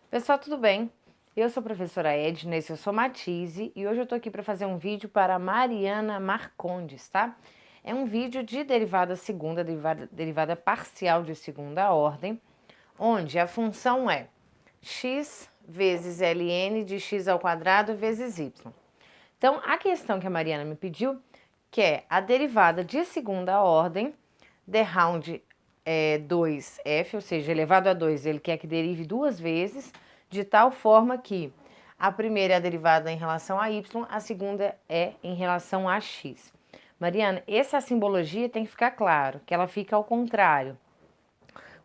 Pessoal, tudo bem? Eu sou a professora Edna, esse eu sou Matise e hoje eu tô aqui para fazer um vídeo para a Mariana Marcondes, tá? É um vídeo de derivada segunda, derivada parcial de segunda ordem, onde a função é x vezes ln de x ao quadrado vezes y. Então, a questão que a Mariana me pediu, que é a derivada de segunda ordem de round 2f, ou seja, elevado a 2, ele quer que derive duas vezes, de tal forma que a primeira é a derivada em relação a y, a segunda é em relação a x. Mariana, essa simbologia tem que ficar claro, que ela fica ao contrário.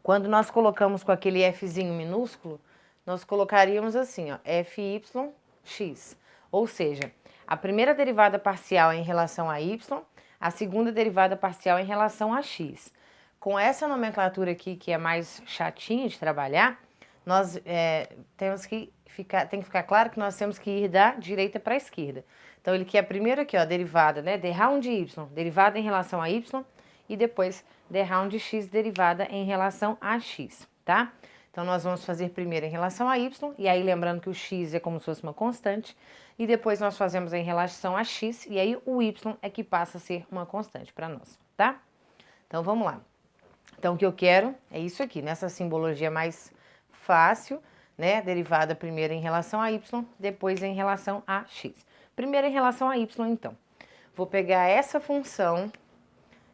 Quando nós colocamos com aquele fzinho minúsculo, nós colocaríamos assim, ó, fyx. Ou seja, a primeira derivada parcial é em relação a y, a segunda derivada parcial é em relação a x. Com essa nomenclatura aqui, que é mais chatinha de trabalhar, nós tem que ficar claro que nós temos que ir da direita para a esquerda. Então, ele quer primeiro aqui, ó, derivada, né, de round y, derivada em relação a y, e depois de round x derivada em relação a x, tá? Então, nós vamos fazer primeiro em relação a y, e aí lembrando que o x é como se fosse uma constante, e depois nós fazemos em relação a x, e aí o y é que passa a ser uma constante para nós, tá? Então, vamos lá. Então, o que eu quero é isso aqui, nessa simbologia mais fácil, né? Derivada primeiro em relação a y, depois em relação a x. Primeiro em relação a y, então. Vou pegar essa função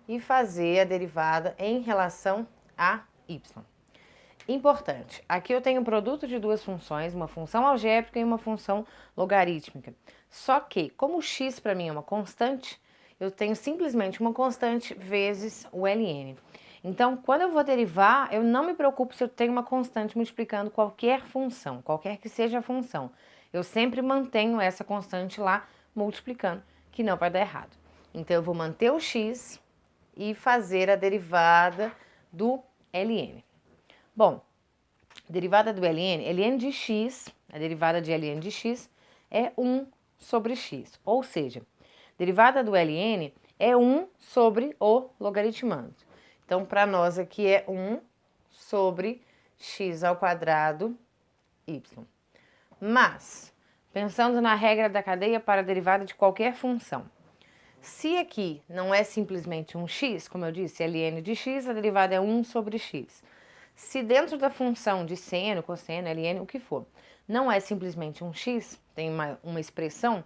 e fazer a derivada em relação a y. Importante, aqui eu tenho um produto de duas funções, uma função algébrica e uma função logarítmica. Só que, como o x para mim é uma constante, eu tenho simplesmente uma constante vezes o ln. Então, quando eu vou derivar, eu não me preocupo se eu tenho uma constante multiplicando qualquer função, qualquer que seja a função. Eu sempre mantenho essa constante lá multiplicando, que não vai dar errado. Então, eu vou manter o x e fazer a derivada do ln. Bom, derivada do ln de x, a derivada de ln de x é 1 sobre x, ou seja, derivada do ln é 1 sobre o logaritmando. Então, para nós aqui é 1 sobre x ao quadrado y. Mas, pensando na regra da cadeia para a derivada de qualquer função, se aqui não é simplesmente um x, como eu disse, ln de x, a derivada é 1 sobre x. Se dentro da função de seno, cosseno, ln, o que for, não é simplesmente um x, tem uma expressão,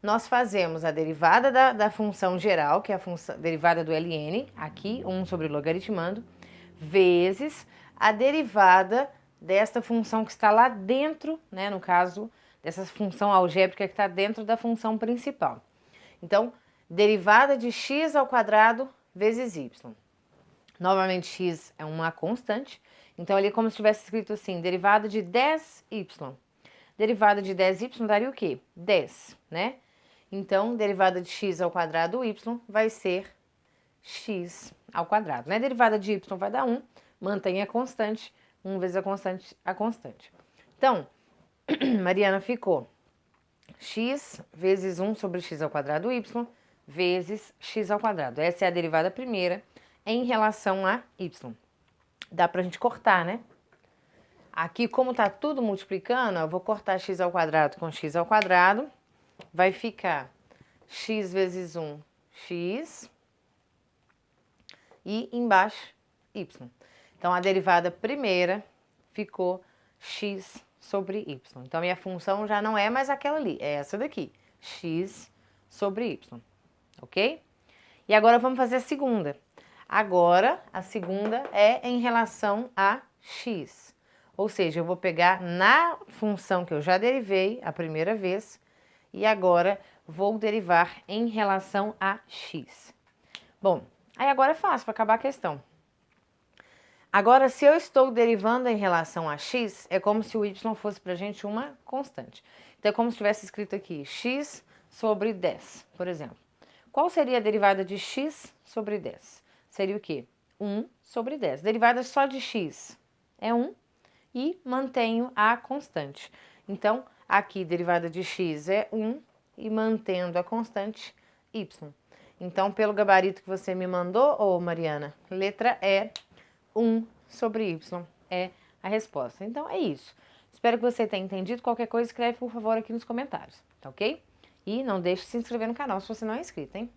nós fazemos a derivada da função geral, que é a função, derivada do ln, aqui, 1 sobre logaritmando, vezes a derivada desta função que está lá dentro, né, no caso, dessa função algébrica que está dentro da função principal. Então, derivada de x ao quadrado vezes y. Novamente, x é uma constante, então ali é como se tivesse escrito assim, derivada de 10y. Derivada de 10y daria o quê? 10, né? Então, derivada de x ao quadrado y vai ser x ao quadrado, né? Derivada de y vai dar 1, mantém a constante, 1 vezes a constante. Então, Mariana ficou x vezes 1 sobre x ao quadrado y vezes x ao quadrado. Essa é a derivada primeira em relação a y. Dá pra gente cortar, né? Aqui, como tá tudo multiplicando, eu vou cortar x ao quadrado com x ao quadrado. Vai ficar x vezes 1, x. E embaixo, y. Então, a derivada primeira ficou x sobre y. Então, minha função já não é mais aquela ali, é essa daqui, x sobre y, ok? E agora vamos fazer a segunda. Agora, a segunda é em relação a x. Ou seja, eu vou pegar na função que eu já derivei a primeira vez e agora vou derivar em relação a x. Bom, aí agora é fácil para acabar a questão. Agora, se eu estou derivando em relação a x, é como se o y fosse para a gente uma constante. Então, é como se tivesse escrito aqui x sobre 10, por exemplo. Qual seria a derivada de x sobre 10? Seria o quê? 1 sobre 10. Derivada só de x é 1 e mantenho a constante. Então, aqui, derivada de x é 1 e mantendo a constante y. Então, pelo gabarito que você me mandou, ô Mariana, letra E, 1 sobre y é a resposta. Então, é isso. Espero que você tenha entendido. Qualquer coisa, escreve por favor aqui nos comentários, tá ok? E não deixe de se inscrever no canal se você não é inscrito, hein?